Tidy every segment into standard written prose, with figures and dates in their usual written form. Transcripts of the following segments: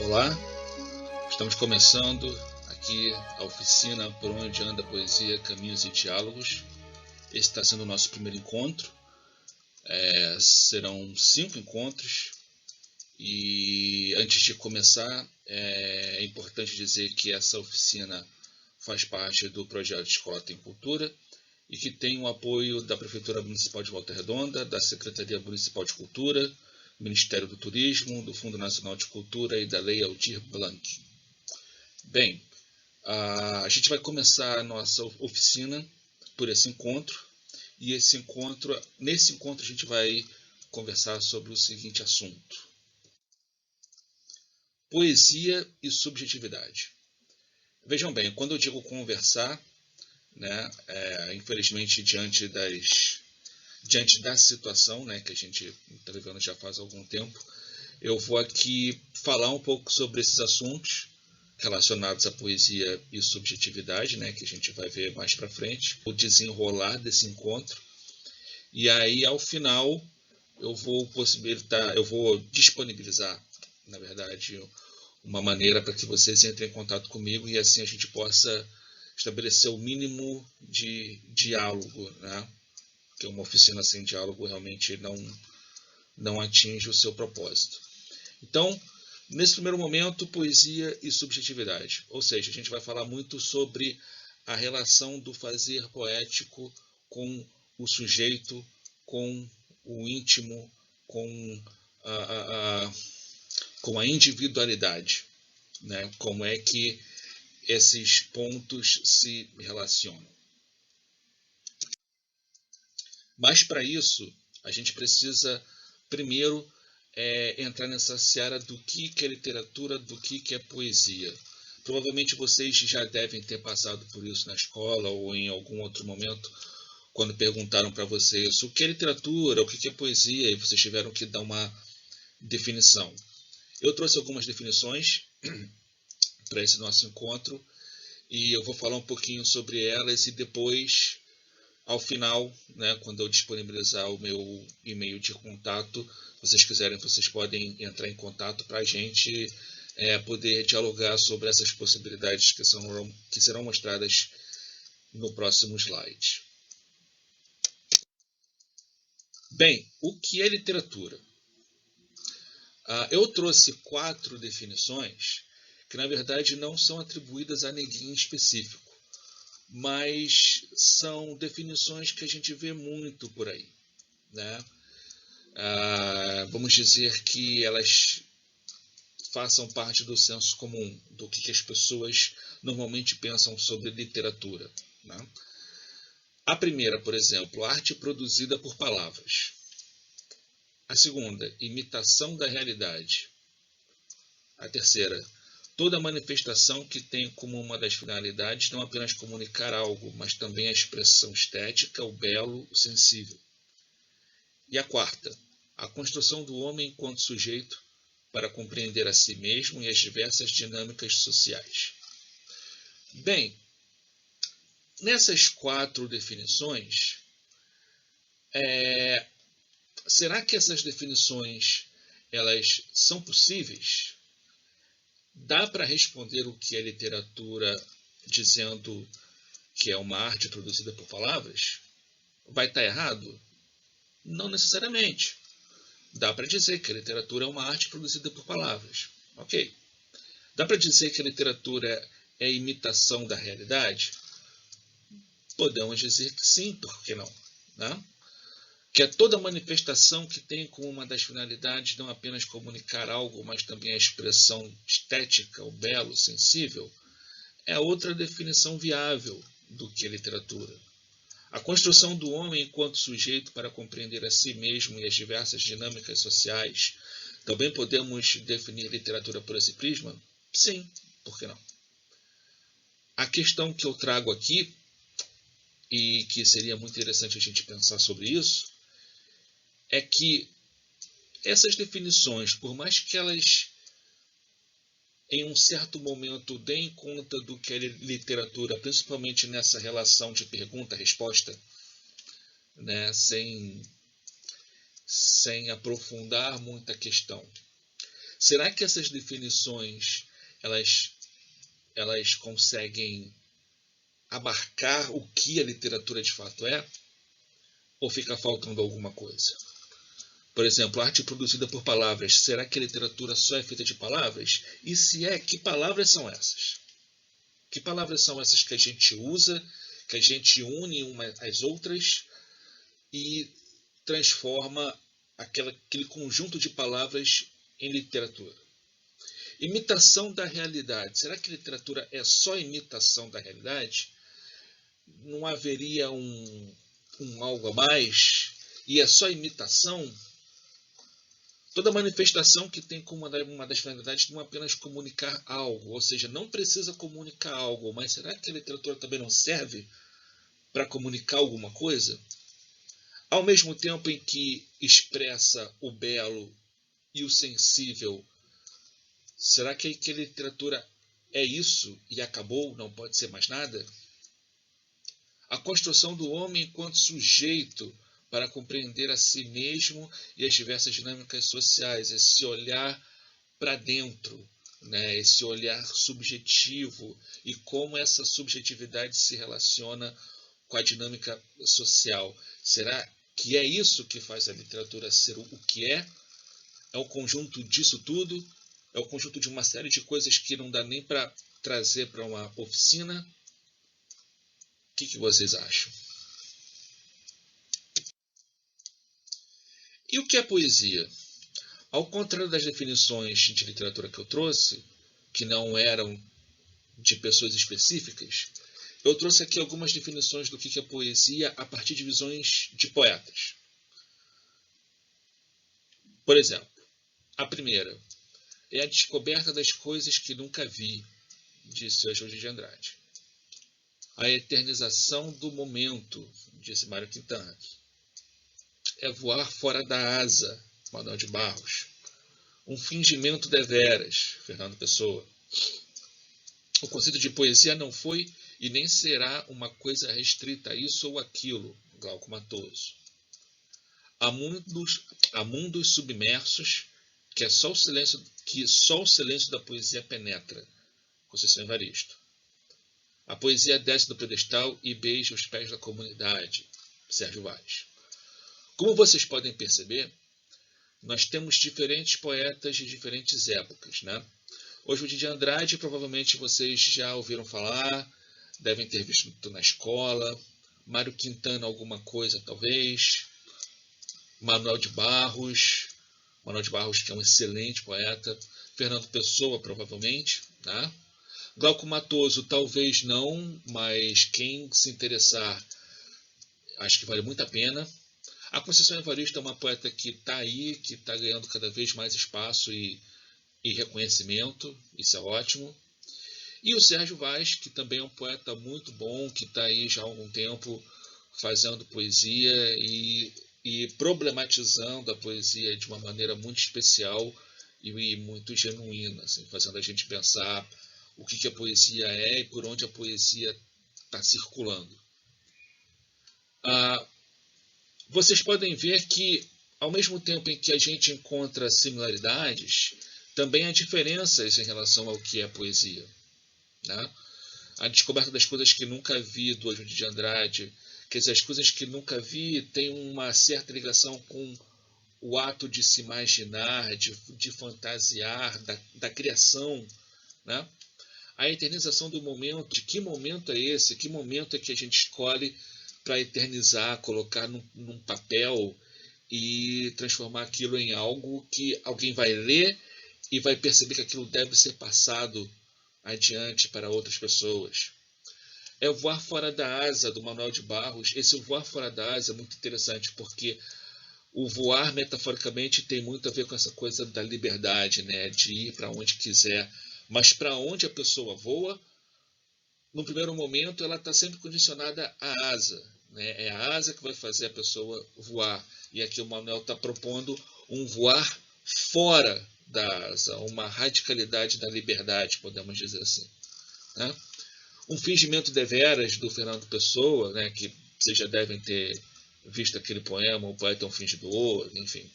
Olá, estamos começando aqui a oficina Por Onde Anda a Poesia, Caminhos e Diálogos. Esse está sendo o nosso primeiro encontro. Serão 5 encontros e antes de começar é importante dizer que essa oficina faz parte do projeto Escola Tem Cultura e que tem o apoio da Prefeitura Municipal de Volta Redonda, da Secretaria Municipal de Cultura, do Ministério do Turismo, do Fundo Nacional de Cultura e da Lei Aldir Blanc. Bem, a gente vai começar a nossa oficina por esse encontro, e nesse encontro a gente vai conversar sobre o seguinte assunto: poesia e subjetividade. Vejam bem, quando eu digo conversar, infelizmente diante da situação, que a gente está vivendo já faz algum tempo, eu vou aqui falar um pouco sobre esses assuntos relacionados à poesia e subjetividade, que a gente vai ver mais para frente, o desenrolar desse encontro. E aí, ao final, eu vou disponibilizar, na verdade, uma maneira para que vocês entrem em contato comigo e assim a gente possa estabelecer o mínimo de diálogo, Porque uma oficina sem diálogo realmente não atinge o seu propósito. Então, nesse primeiro momento, poesia e subjetividade. Ou seja, a gente vai falar muito sobre a relação do fazer poético com o sujeito, com o íntimo, com a individualidade. Como é que esses pontos se relacionam. Mas para isso, a gente precisa primeiro entrar nessa seara do que é literatura, do que é poesia. Provavelmente vocês já devem ter passado por isso na escola ou em algum outro momento, quando perguntaram para vocês o que é literatura, o que é poesia, e vocês tiveram que dar uma definição. Eu trouxe algumas definições para esse nosso encontro e eu vou falar um pouquinho sobre elas e depois, ao final, quando eu disponibilizar o meu e-mail de contato, se vocês quiserem, vocês podem entrar em contato para a gente poder dialogar sobre essas possibilidades que serão mostradas no próximo slide. Bem, o que é literatura? Eu trouxe 4 definições que, na verdade, não são atribuídas a ninguém específico, mas são definições que a gente vê muito por aí. Vamos dizer que elas façam parte do senso comum, do que as pessoas normalmente pensam sobre literatura. A primeira, por exemplo, arte produzida por palavras. A segunda, imitação da realidade. A terceira, toda manifestação que tem como uma das finalidades não apenas comunicar algo, mas também a expressão estética, o belo, o sensível. E a quarta, a construção do homem enquanto sujeito para compreender a si mesmo e as diversas dinâmicas sociais. Bem, nessas 4 definições, será que essas definições elas são possíveis? Dá para responder o que é literatura dizendo que é uma arte produzida por palavras? Vai estar errado? Não necessariamente. Dá para dizer que a literatura é uma arte produzida por palavras. Ok. Dá para dizer que a literatura é imitação da realidade? Podemos dizer que sim, por que não? Que é toda manifestação que tem como uma das finalidades não apenas comunicar algo, mas também a expressão estética, o belo, o sensível, é outra definição viável do que é literatura. A construção do homem enquanto sujeito para compreender a si mesmo e as diversas dinâmicas sociais. Também podemos definir literatura por esse prisma? Sim, por que não? A questão que eu trago aqui, e que seria muito interessante a gente pensar sobre isso, é que essas definições, por mais que elas em um certo momento deem conta do que é literatura, principalmente nessa relação de pergunta-resposta, sem aprofundar muita questão. Será que essas definições elas conseguem abarcar o que a literatura de fato é? Ou fica faltando alguma coisa? Por exemplo, arte produzida por palavras. Será que a literatura só é feita de palavras? E se é, que palavras são essas? Que palavras são essas que a gente usa, que a gente une umas às outras e transforma aquele conjunto de palavras em literatura? Imitação da realidade. Será que literatura é só imitação da realidade? Não haveria um algo a mais? E é só imitação? Toda manifestação que tem como uma das finalidades não apenas comunicar algo, ou seja, não precisa comunicar algo, mas será que a literatura também não serve para comunicar alguma coisa? Ao mesmo tempo em que expressa o belo e o sensível, será que a literatura é isso e acabou, não pode ser mais nada? A construção do homem enquanto sujeito para compreender a si mesmo e as diversas dinâmicas sociais, esse olhar para dentro, né? Esse olhar subjetivo e como essa subjetividade se relaciona com a dinâmica social. Será que é isso que faz a literatura ser o que é? É o conjunto disso tudo? É o conjunto de uma série de coisas que não dá nem para trazer para uma oficina? O que vocês acham? E o que é poesia? Ao contrário das definições de literatura que eu trouxe, que não eram de pessoas específicas, eu trouxe aqui algumas definições do que é poesia a partir de visões de poetas. Por exemplo, a primeira é a descoberta das coisas que nunca vi, disse Júlio de Andrade. A eternização do momento, disse Mário Quintana. É voar fora da asa, Manuel de Barros. Um fingimento deveras, Fernando Pessoa. O conceito de poesia não foi e nem será uma coisa restrita a isso ou aquilo, Glauco Matoso. Há mundos submersos que só o silêncio da poesia penetra, Conceição Evaristo. A poesia desce do pedestal e beija os pés da comunidade, Sérgio Vaz. Como vocês podem perceber, nós temos diferentes poetas de diferentes épocas, né? Hoje de Andrade, provavelmente vocês já ouviram falar, devem ter visto na escola. Mário Quintana, alguma coisa talvez. Manuel de Barros, que é um excelente poeta. Fernando Pessoa, provavelmente, né? Glauco Matoso, talvez não, mas quem se interessar, acho que vale muito a pena. A Conceição Evaristo é uma poeta que está aí, que está ganhando cada vez mais espaço e reconhecimento, isso é ótimo. E o Sérgio Vaz, que também é um poeta muito bom, que está aí já há algum tempo fazendo poesia e problematizando a poesia de uma maneira muito especial e muito genuína, assim, fazendo a gente pensar o que a poesia é e por onde a poesia está circulando. Vocês podem ver que, ao mesmo tempo em que a gente encontra similaridades, também há diferenças em relação ao que é poesia, né? A descoberta das coisas que nunca vi, do Júlio de Andrade, quer dizer, as coisas que nunca vi têm uma certa ligação com o ato de se imaginar, de fantasiar, da criação, né? A eternização do momento, de que momento é esse, que momento é que a gente escolhe para eternizar, colocar num papel e transformar aquilo em algo que alguém vai ler e vai perceber que aquilo deve ser passado adiante para outras pessoas. É o voar fora da asa, do Manuel de Barros. Esse voar fora da asa é muito interessante, porque o voar, metaforicamente, tem muito a ver com essa coisa da liberdade, né? De ir para onde quiser. Mas para onde a pessoa voa, no primeiro momento, ela está sempre condicionada à asa, né? É a asa que vai fazer a pessoa voar. E aqui o Manuel está propondo um voar fora da asa, uma radicalidade da liberdade, podemos dizer assim, né? Um fingimento deveras, do Fernando Pessoa, né? Que vocês já devem ter visto aquele poema, O Poeta é um Fingidor, enfim.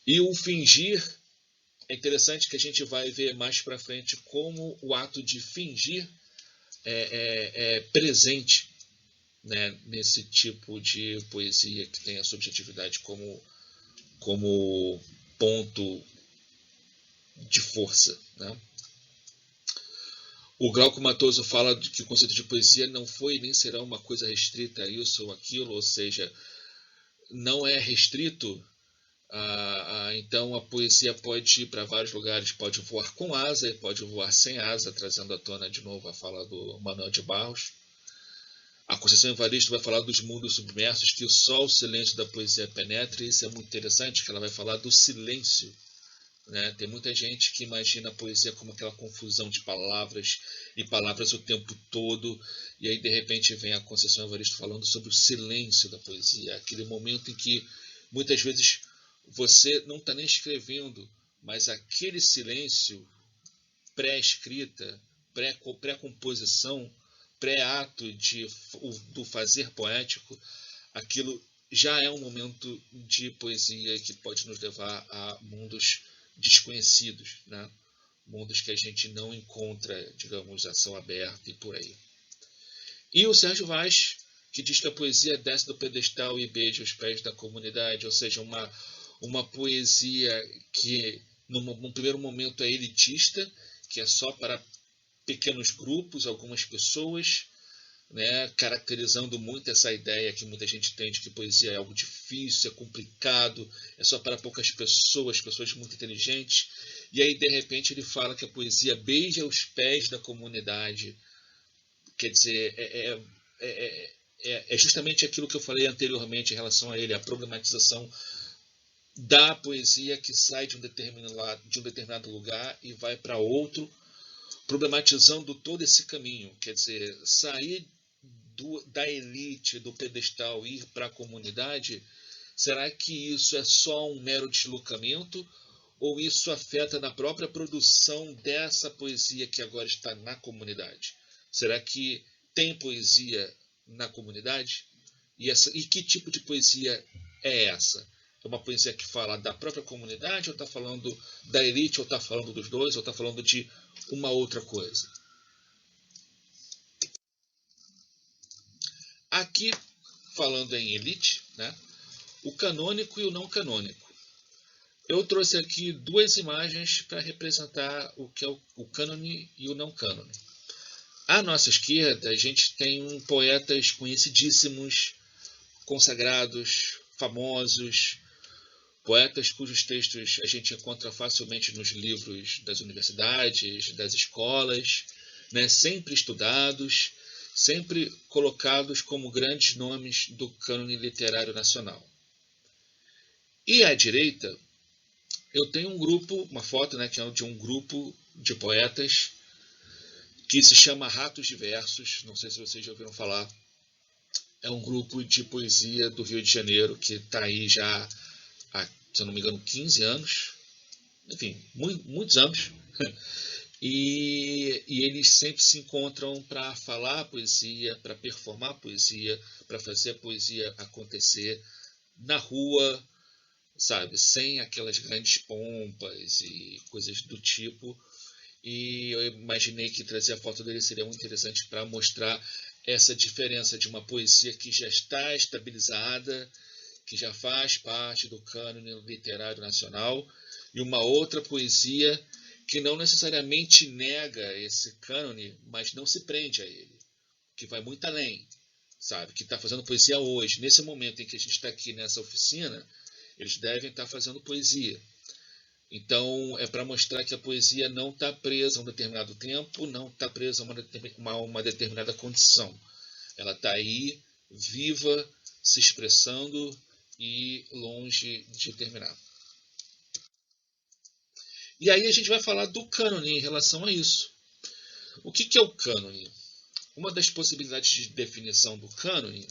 E o fingir é interessante que a gente vai ver mais para frente como o ato de fingir é presente, né, nesse tipo de poesia que tem a subjetividade como ponto de força, né? O Glauco Matoso fala que o conceito de poesia não foi nem será uma coisa restrita a isso ou aquilo, ou seja, não é restrito. Então a poesia pode ir para vários lugares, pode voar com asa e pode voar sem asa, trazendo à tona de novo a fala do Manuel de Barros. A Conceição Evaristo vai falar dos mundos submersos, que só o silêncio da poesia penetra, e isso é muito interessante, que ela vai falar do silêncio, né? Tem muita gente que imagina a poesia como aquela confusão de palavras, e palavras o tempo todo, e aí de repente vem a Conceição Evaristo falando sobre o silêncio da poesia, aquele momento em que muitas vezes você não está nem escrevendo, mas aquele silêncio pré-escrita, pré-composição, pré-ato do fazer poético, aquilo já é um momento de poesia que pode nos levar a mundos desconhecidos, né? Mundos que a gente não encontra, digamos, a céu aberto e por aí. E o Sérgio Vaz, que diz que a poesia desce do pedestal e beija os pés da comunidade, ou seja, uma poesia que, num primeiro momento, é elitista, que é só para pequenos grupos, algumas pessoas, né, caracterizando muito essa ideia que muita gente tem de que poesia é algo difícil, é complicado, é só para poucas pessoas, pessoas muito inteligentes. E aí, de repente, ele fala que a poesia beija os pés da comunidade. Quer dizer, é justamente aquilo que eu falei anteriormente em relação a ele, a problematização da poesia que sai de um determinado lugar e vai para outro, problematizando todo esse caminho. Quer dizer, sair da elite, do pedestal, ir para a comunidade, será que isso é só um mero deslocamento? Ou isso afeta na própria produção dessa poesia que agora está na comunidade? Será que tem poesia na comunidade? E que tipo de poesia é essa? É uma poesia que fala da própria comunidade, ou está falando da elite, ou está falando dos dois, ou está falando de uma outra coisa? Aqui, falando em elite, né, o canônico e o não canônico. Eu trouxe aqui duas imagens para representar o que é o cânone e o não cânone. À nossa esquerda, a gente tem poetas conhecidíssimos, consagrados, famosos, poetas cujos textos a gente encontra facilmente nos livros das universidades, das escolas, né, sempre estudados, sempre colocados como grandes nomes do cânone literário nacional. E à direita, eu tenho um grupo, uma foto, né, que é de um grupo de poetas que se chama Ratos de Versos, não sei se vocês já ouviram falar. É um grupo de poesia do Rio de Janeiro que está aí já há, se eu não me engano, 15 anos, enfim, muitos anos. E eles sempre se encontram para falar poesia, para performar poesia, para fazer a poesia acontecer na rua, sabe, sem aquelas grandes pompas e coisas do tipo. E eu imaginei que trazer a foto dele seria muito interessante para mostrar essa diferença de uma poesia que já está estabilizada, que já faz parte do cânone literário nacional, e uma outra poesia que não necessariamente nega esse cânone, mas não se prende a ele, que vai muito além, sabe? Que está fazendo poesia hoje. Nesse momento em que a gente está aqui nessa oficina, eles devem estar fazendo poesia. Então, é para mostrar que a poesia não está presa a um determinado tempo, não está presa a uma determinada condição. Ela está aí, viva, se expressando e longe de terminar. E aí a gente vai falar do cânone em relação a isso. O que é o cânone? Uma das possibilidades de definição do cânone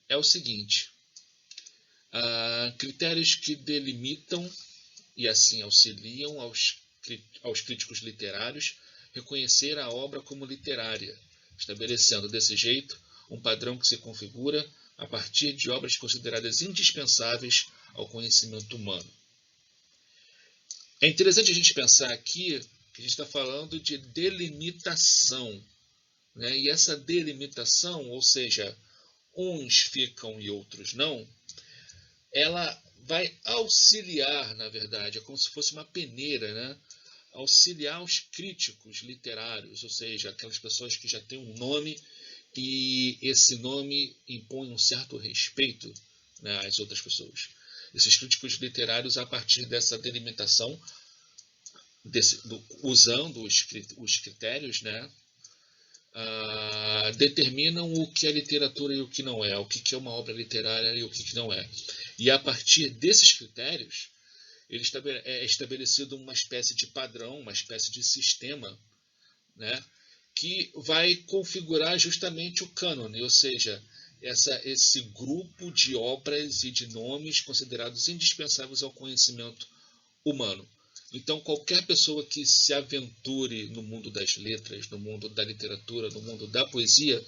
é o seguinte: critérios que delimitam e assim auxiliam aos críticos literários reconhecer a obra como literária, estabelecendo desse jeito um padrão que se configura a partir de obras consideradas indispensáveis ao conhecimento humano. É interessante a gente pensar aqui que a gente está falando de delimitação, né? E essa delimitação, ou seja, uns ficam e outros não, ela vai auxiliar, na verdade, é como se fosse uma peneira, né? Auxiliar os críticos literários, ou seja, aquelas pessoas que já têm um nome e esse nome impõe um certo respeito, né, às outras pessoas. Esses críticos literários, a partir dessa delimitação, usando os critérios, né, determinam o que é literatura e o que não é, o que é uma obra literária e o que não é. E a partir desses critérios, é estabelecido uma espécie de padrão, uma espécie de sistema, né, que vai configurar justamente o cânone, ou seja, esse grupo de obras e de nomes considerados indispensáveis ao conhecimento humano. Então, qualquer pessoa que se aventure no mundo das letras, no mundo da literatura, no mundo da poesia,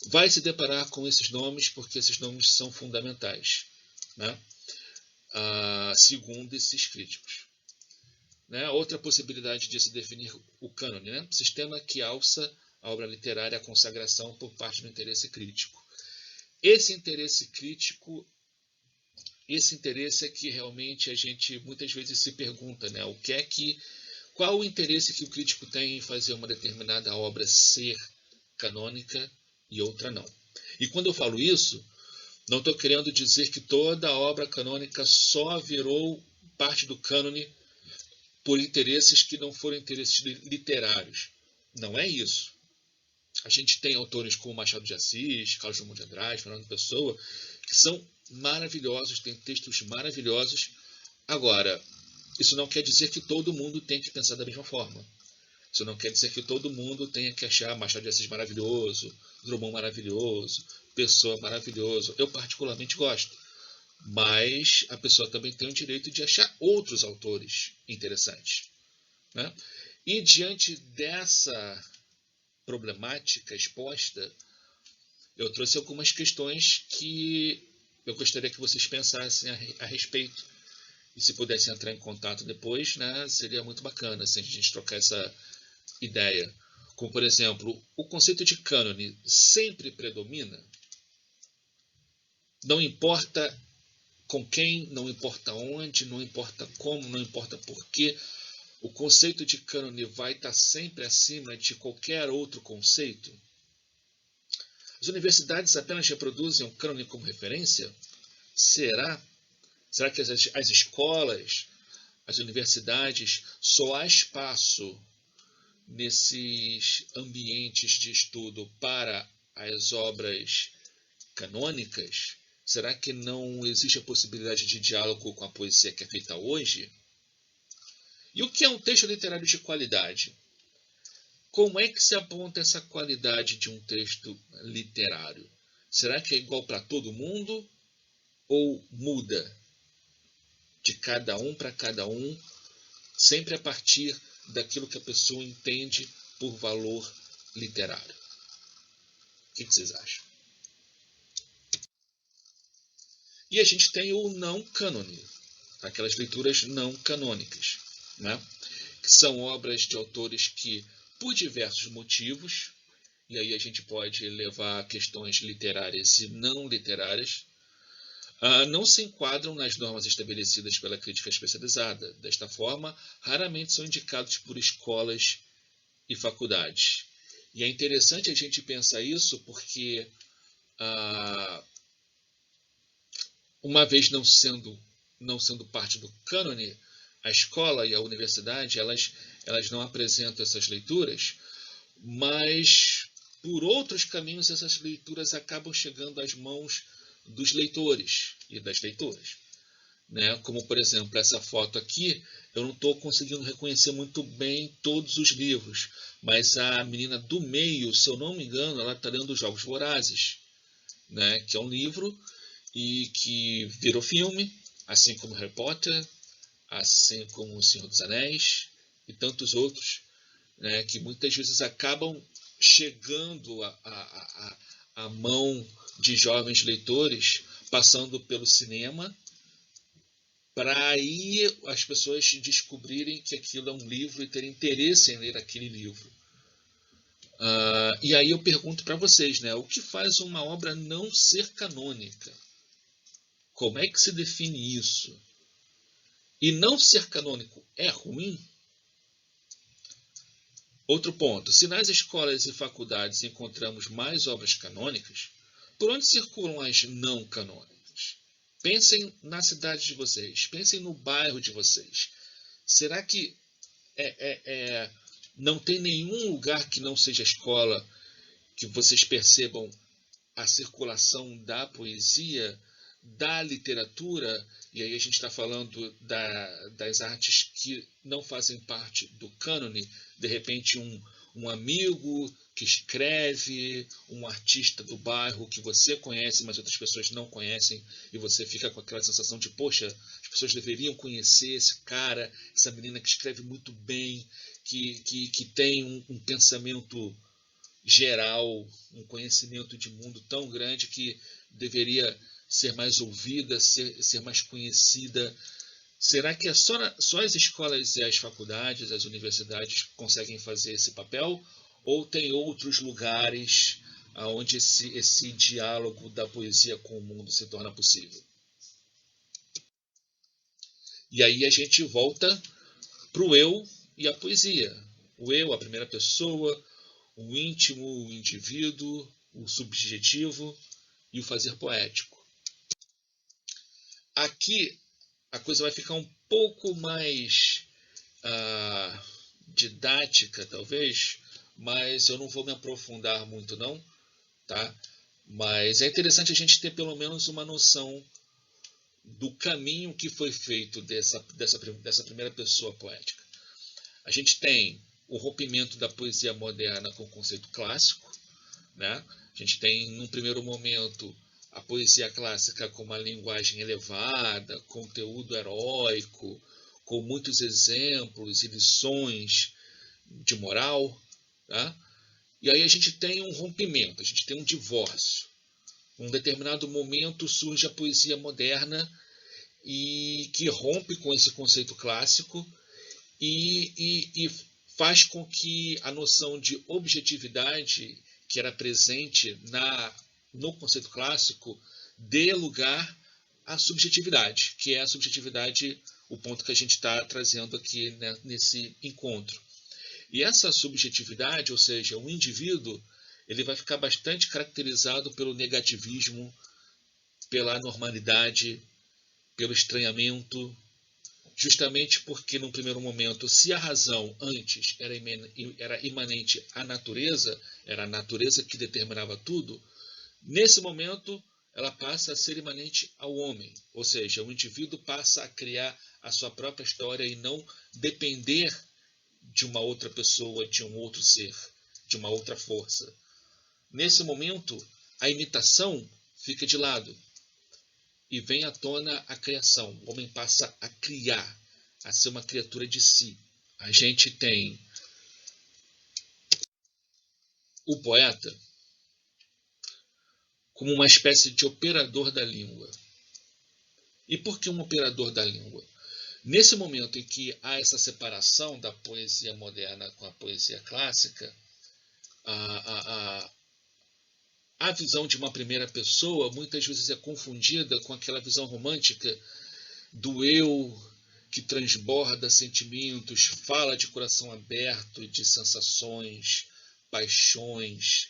vai se deparar com esses nomes, porque esses nomes são fundamentais, né? Segundo esses críticos. Né? Outra possibilidade de se definir o cânone, né? Sistema que alça a obra literária à consagração por parte do interesse crítico. Esse interesse crítico, esse interesse é que realmente a gente muitas vezes se pergunta, né? Qual o interesse que o crítico tem em fazer uma determinada obra ser canônica e outra não? E quando eu falo isso, não estou querendo dizer que toda obra canônica só virou parte do cânone por interesses que não foram interesses literários. Não é isso. A gente tem autores como Machado de Assis, Carlos Drummond de Andrade, Fernando Pessoa, que são maravilhosos, têm textos maravilhosos. Agora, isso não quer dizer que todo mundo tem que pensar da mesma forma. Isso não quer dizer que todo mundo tenha que achar Machado de Assis maravilhoso, Drummond maravilhoso, Pessoa maravilhoso. Eu particularmente gosto. Mas a pessoa também tem o direito de achar outros autores interessantes, né? E diante dessa problemática exposta, eu trouxe algumas questões que eu gostaria que vocês pensassem a respeito. E se pudessem entrar em contato depois, né, seria muito bacana se a gente trocar essa ideia. Como, por exemplo, o conceito de cânone sempre predomina? Não importa com quem, não importa onde, não importa como, não importa porquê, o conceito de cânone vai estar sempre acima de qualquer outro conceito? As universidades apenas reproduzem o cânone como referência? Será? Será que as escolas, as universidades, só há espaço nesses ambientes de estudo para as obras canônicas? Será que não existe a possibilidade de diálogo com a poesia que é feita hoje? E o que é um texto literário de qualidade? Como é que se aponta essa qualidade de um texto literário? Será que é igual para todo mundo ou muda de cada um para cada um, sempre a partir daquilo que a pessoa entende por valor literário? O que vocês acham? E a gente tem o não cânone, aquelas leituras não canônicas, né? Que são obras de autores que, por diversos motivos, e aí a gente pode levar a questões literárias e não literárias, não se enquadram nas normas estabelecidas pela crítica especializada. Desta forma, raramente são indicados por escolas e faculdades. E é interessante a gente pensar isso porque, uma vez não sendo parte do cânone, a escola e a universidade elas não apresentam essas leituras, mas por outros caminhos essas leituras acabam chegando às mãos dos leitores e das leitoras, né? Como, por exemplo, essa foto aqui, eu não estou conseguindo reconhecer muito bem todos os livros, mas a menina do meio, se eu não me engano, ela está lendo Jogos Vorazes, né? Que é um livro e que virou filme, assim como Harry Potter, assim como O Senhor dos Anéis e tantos outros, né? Que muitas vezes acabam chegando à mão de jovens leitores, passando pelo cinema, para aí as pessoas descobrirem que aquilo é um livro e terem interesse em ler aquele livro. E aí eu pergunto para vocês, né, o que faz uma obra não ser canônica? Como é que se define isso? E não ser canônico é ruim? Outro ponto, se nas escolas e faculdades encontramos mais obras canônicas, por onde circulam as não canônicas? Pensem na cidade de vocês, pensem no bairro de vocês. Será que não tem nenhum lugar que não seja escola que vocês percebam a circulação da poesia, da literatura? E aí a gente está falando das artes que não fazem parte do cânone. De repente um amigo que escreve, um artista do bairro que você conhece, mas outras pessoas não conhecem, e você fica com aquela sensação de, poxa, as pessoas deveriam conhecer esse cara, essa menina que escreve muito bem, que tem um pensamento geral, um conhecimento de mundo tão grande que deveria ser mais ouvida, ser mais conhecida. Será que só as escolas e as faculdades, as universidades conseguem fazer esse papel? Ou tem outros lugares onde esse diálogo da poesia com o mundo se torna possível? E aí a gente volta para o eu e a poesia. O eu, a primeira pessoa, o íntimo, o indivíduo, o subjetivo e o fazer poético. Aqui a coisa vai ficar um pouco mais didática, talvez, mas eu não vou me aprofundar muito não, tá? Mas é interessante a gente ter pelo menos uma noção do caminho que foi feito dessa primeira pessoa poética. A gente tem o rompimento da poesia moderna com o conceito clássico, né? A gente tem, num primeiro momento, a poesia clássica com uma linguagem elevada, conteúdo heróico, com muitos exemplos e lições de moral, tá? E aí a gente tem um rompimento, a gente tem um divórcio. Num determinado momento surge a poesia moderna e que rompe com esse conceito clássico e faz com que a noção de objetividade que era presente no conceito clássico dê lugar à subjetividade, que é a subjetividade, o ponto que a gente está trazendo aqui, né, nesse encontro. E essa subjetividade, ou seja, o indivíduo, ele vai ficar bastante caracterizado pelo negativismo, pela anormalidade, pelo estranhamento, justamente porque, num primeiro momento, se a razão antes era imanente à natureza, era a natureza que determinava tudo, nesse momento ela passa a ser imanente ao homem, ou seja, o indivíduo passa a criar a sua própria história e não depender de uma outra pessoa, de um outro ser, de uma outra força. Nesse momento, a imitação fica de lado e vem à tona a criação. O homem passa a criar, a ser uma criatura de si. A gente tem o poeta como uma espécie de operador da língua. E por que um operador da língua? Nesse momento em que há essa separação da poesia moderna com a poesia clássica, a visão de uma primeira pessoa muitas vezes é confundida com aquela visão romântica do eu que transborda sentimentos, fala de coração aberto, de sensações, paixões.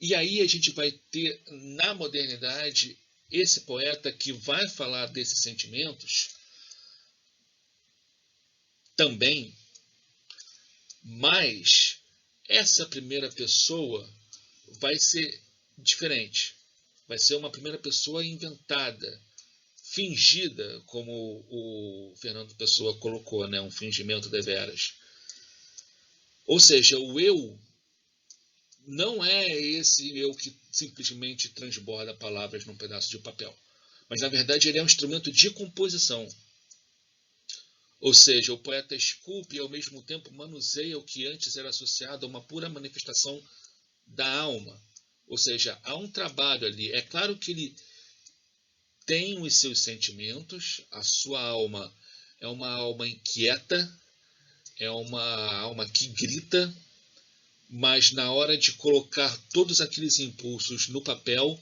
E aí a gente vai ter, na modernidade, esse poeta que vai falar desses sentimentos também, mas essa primeira pessoa vai ser diferente. Vai ser uma primeira pessoa inventada, fingida, como o Fernando Pessoa colocou, né? Um fingimento deveras. Ou seja, o eu não é esse eu que simplesmente transborda palavras num pedaço de papel. Mas, na verdade, ele é um instrumento de composição. Ou seja, o poeta esculpe e, ao mesmo tempo, manuseia o que antes era associado a uma pura manifestação da alma. Ou seja, há um trabalho ali. É claro que ele tem os seus sentimentos, a sua alma é uma alma inquieta, é uma alma que grita, mas na hora de colocar todos aqueles impulsos no papel,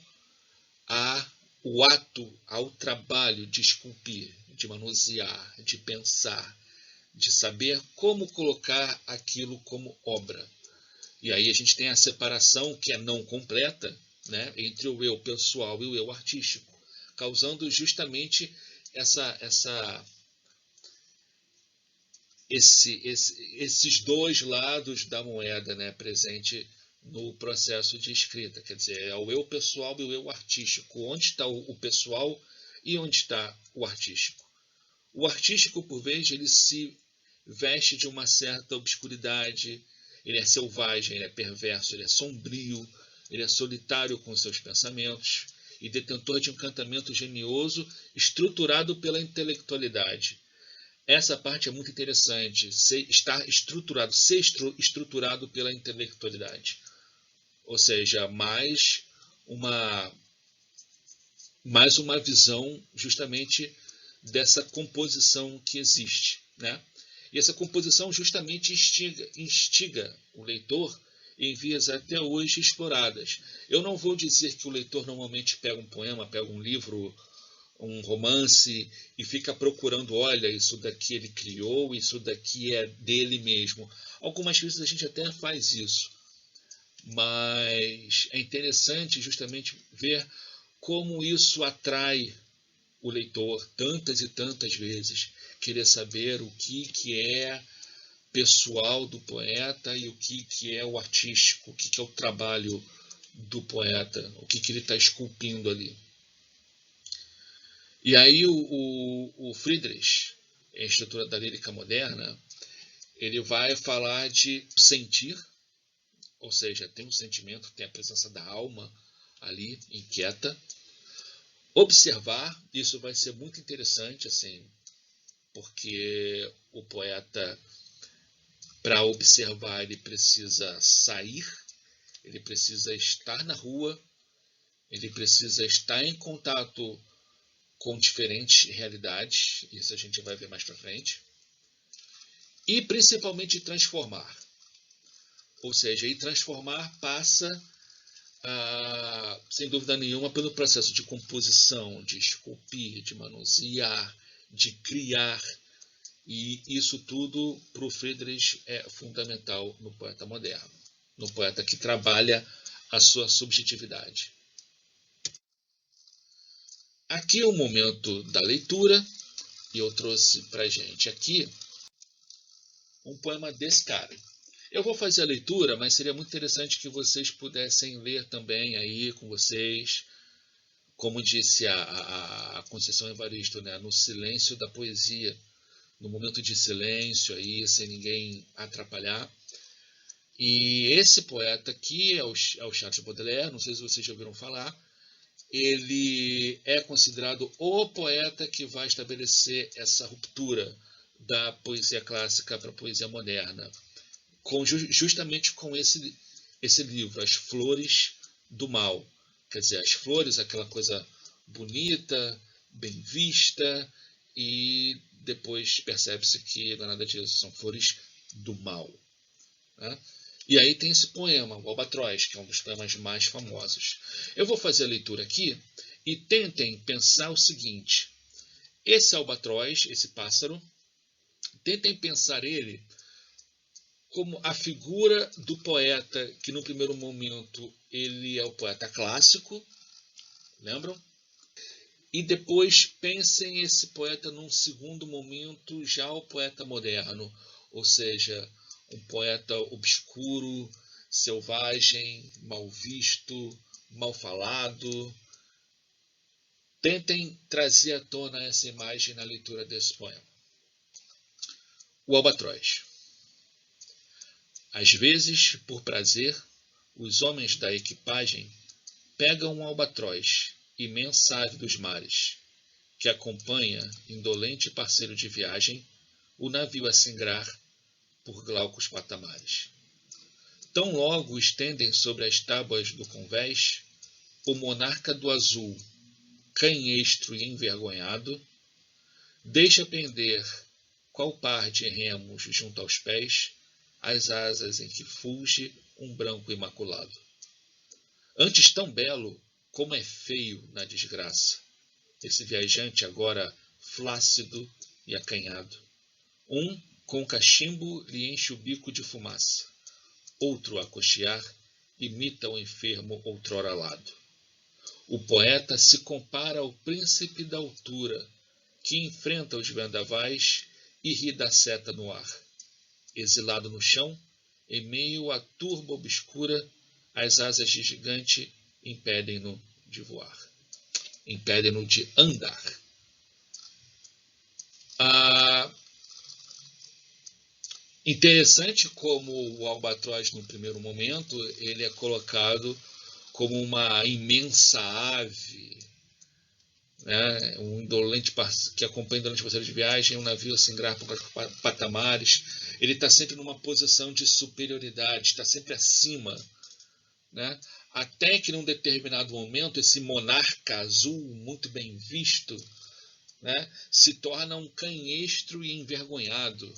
há o trabalho de esculpir, de manusear, de pensar, de saber como colocar aquilo como obra. E aí a gente tem a separação, que é não completa, né, entre o eu pessoal e o eu artístico, causando justamente esses dois lados da moeda, né, presente no processo de escrita. Quer dizer, é o eu pessoal e o eu artístico. Onde está o pessoal e onde está o artístico? O artístico, por vezes, ele se veste de uma certa obscuridade, ele é selvagem, ele é perverso, ele é sombrio, ele é solitário com seus pensamentos e detentor de um encantamento genioso estruturado pela intelectualidade. Essa parte é muito interessante, ser estruturado pela intelectualidade. Ou seja, mais uma visão justamente dessa composição que existe, né? E essa composição justamente instiga o leitor em vias até hoje exploradas. Eu não vou dizer que o leitor normalmente pega um poema, pega um livro, um romance e fica procurando, olha, isso daqui ele criou, isso daqui é dele mesmo. Algumas vezes a gente até faz isso, mas é interessante justamente ver como isso atrai o leitor tantas e tantas vezes, querer saber o que é pessoal do poeta e o que é o artístico, o que é o trabalho do poeta, o que ele está esculpindo ali. E aí o Friedrich, em a estrutura da lírica moderna, ele vai falar de sentir, ou seja, tem um sentimento, tem a presença da alma ali, inquieta. Observar, isso vai ser muito interessante, assim, porque o poeta, para observar, ele precisa sair, ele precisa estar na rua, ele precisa estar em contato com diferentes realidades, isso a gente vai ver mais para frente, e principalmente transformar. Ou seja, e transformar passa, sem dúvida nenhuma, pelo processo de composição, de esculpir, de manusear, de criar. E isso tudo, para o Friedrich, é fundamental no poeta moderno, no poeta que trabalha a sua subjetividade. Aqui é o momento da leitura, e eu trouxe para a gente aqui um poema desse cara. Eu vou fazer a leitura, mas seria muito interessante que vocês pudessem ler também aí com vocês, como disse a Conceição Evaristo, né, no silêncio da poesia, no momento de silêncio aí, sem ninguém atrapalhar. E esse poeta aqui é o Charles Baudelaire, não sei se vocês já ouviram falar. Ele é considerado o poeta que vai estabelecer essa ruptura da poesia clássica para a poesia moderna, justamente com esse livro, As Flores do Mal. Quer dizer, as flores, aquela coisa bonita, bem vista, e depois percebe-se que não é nada disso, são flores do mal, né? E aí tem esse poema, o Albatroz, que é um dos poemas mais famosos. Eu vou fazer a leitura aqui e tentem pensar o seguinte: esse albatroz, esse pássaro, tentem pensar ele como a figura do poeta, que no primeiro momento ele é o poeta clássico, lembram? E depois pensem esse poeta num segundo momento já o poeta moderno, ou seja, um poeta obscuro, selvagem, mal visto, mal falado. Tentem trazer à tona essa imagem na leitura desse poema. O albatroz. Às vezes, por prazer, os homens da equipagem pegam um albatroz, imensa ave dos mares, que acompanha, indolente parceiro de viagem, o navio a singrar por glaucos patamares. Tão logo estendem sobre as tábuas do convés o monarca do azul, canhestro e envergonhado, deixa pender qual par de remos junto aos pés, as asas em que fulge um branco imaculado. Antes tão belo como é feio na desgraça, esse viajante agora flácido e acanhado. Um, com cachimbo, lhe enche o bico de fumaça. Outro, a cochear, imita o enfermo outrora alado. O poeta se compara ao príncipe da altura, que enfrenta os vendavais e ri da seta no ar. Exilado no chão, em meio à turba obscura, as asas de gigante impedem-no de voar. Impedem-no de andar. Interessante como o albatroz, no primeiro momento, ele é colocado como uma imensa ave, né? Um indolente que acompanha durante o parceiro de viagem, um navio a singrar por patamares. Ele está sempre numa posição de superioridade, está sempre acima, né? Até que num determinado momento esse monarca azul, muito bem visto, né, se torna um canhestro e envergonhado,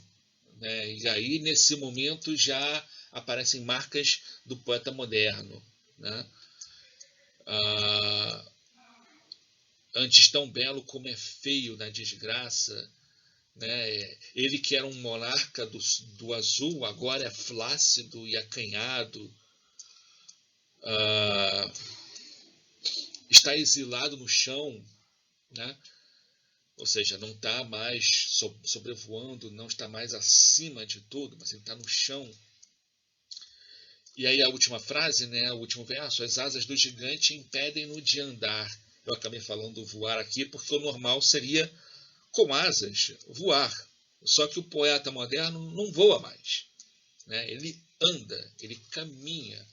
né? E aí nesse momento já aparecem marcas do poeta moderno, né? Antes tão belo como é feio na desgraça, né? Ele que era um monarca do azul agora é flácido e acanhado, está exilado no chão, né? Ou seja, não está mais sobrevoando, não está mais acima de tudo, mas ele está no chão. E aí a última frase, né, o último verso, as asas do gigante impedem-no de andar. Eu acabei falando voar aqui porque o normal seria, com asas, voar. Só que o poeta moderno não voa mais, né? Ele anda, ele caminha,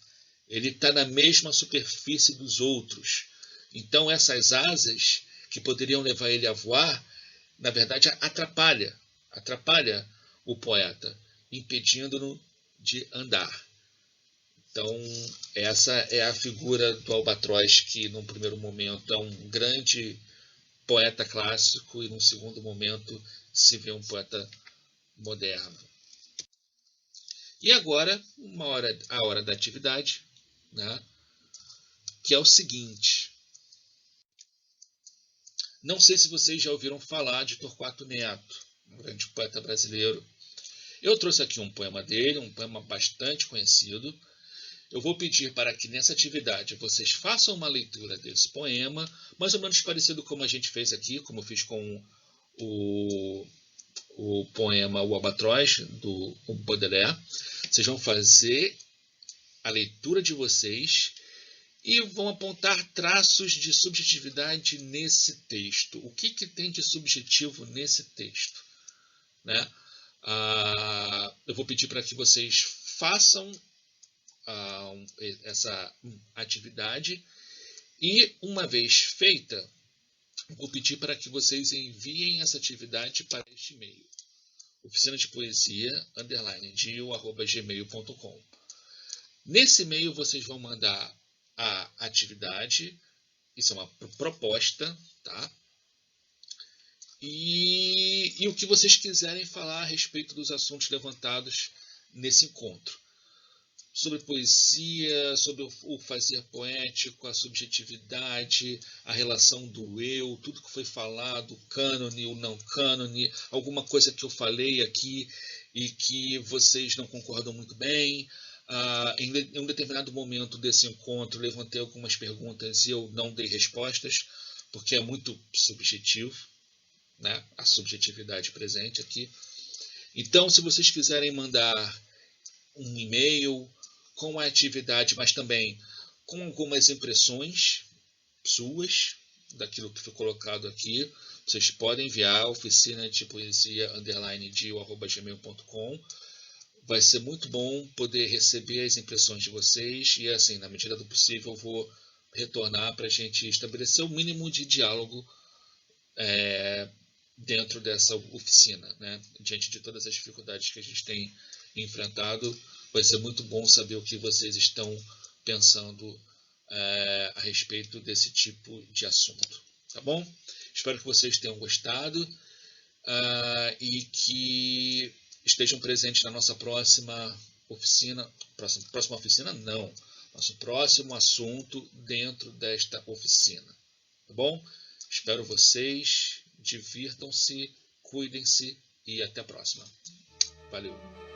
ele está na mesma superfície dos outros. Então essas asas que poderiam levar ele a voar, na verdade atrapalha o poeta, impedindo-no de andar. Então essa é a figura do albatroz, que num primeiro momento é um grande poeta clássico e num segundo momento se vê um poeta moderno. E agora a hora da atividade, né, que é o seguinte. Não sei se vocês já ouviram falar de Torquato Neto, um grande poeta brasileiro. Eu trouxe aqui um poema dele, um poema bastante conhecido. Eu vou pedir para que nessa atividade vocês façam uma leitura desse poema, mais ou menos parecido como a gente fez aqui, como eu fiz com o poema O Albatroz, do Baudelaire. Vocês vão fazer a leitura de vocês e vão apontar traços de subjetividade nesse texto. O que tem de subjetivo nesse texto, né? Eu vou pedir para que vocês façam essa atividade e, uma vez feita, vou pedir para que vocês enviem essa atividade para este e-mail, oficinadepoesia_dio@gmail.com. Nesse e-mail vocês vão mandar a atividade, isso é uma proposta, tá? E o que vocês quiserem falar a respeito dos assuntos levantados nesse encontro. Sobre poesia, sobre o fazer poético, a subjetividade, a relação do eu, tudo que foi falado, o cânone, o não cânone, alguma coisa que eu falei aqui e que vocês não concordam muito bem. Em um determinado momento desse encontro, levantei algumas perguntas e eu não dei respostas, porque é muito subjetivo, né? A subjetividade presente aqui. Então, se vocês quiserem mandar um e-mail com a atividade, mas também com algumas impressões suas daquilo que foi colocado aqui, vocês podem enviar a oficinadepoesia_dio@gmail.com. Vai ser muito bom poder receber as impressões de vocês e, assim, na medida do possível, eu vou retornar para a gente estabelecer o mínimo de diálogo dentro dessa oficina, né? Diante de todas as dificuldades que a gente tem enfrentado, vai ser muito bom saber o que vocês estão pensando a respeito desse tipo de assunto. tá bom? Espero que vocês tenham gostado e que estejam presentes na nossa próxima oficina. Próxima oficina não, nosso próximo assunto dentro desta oficina, tá bom? Espero vocês, divirtam-se, cuidem-se e até a próxima. Valeu!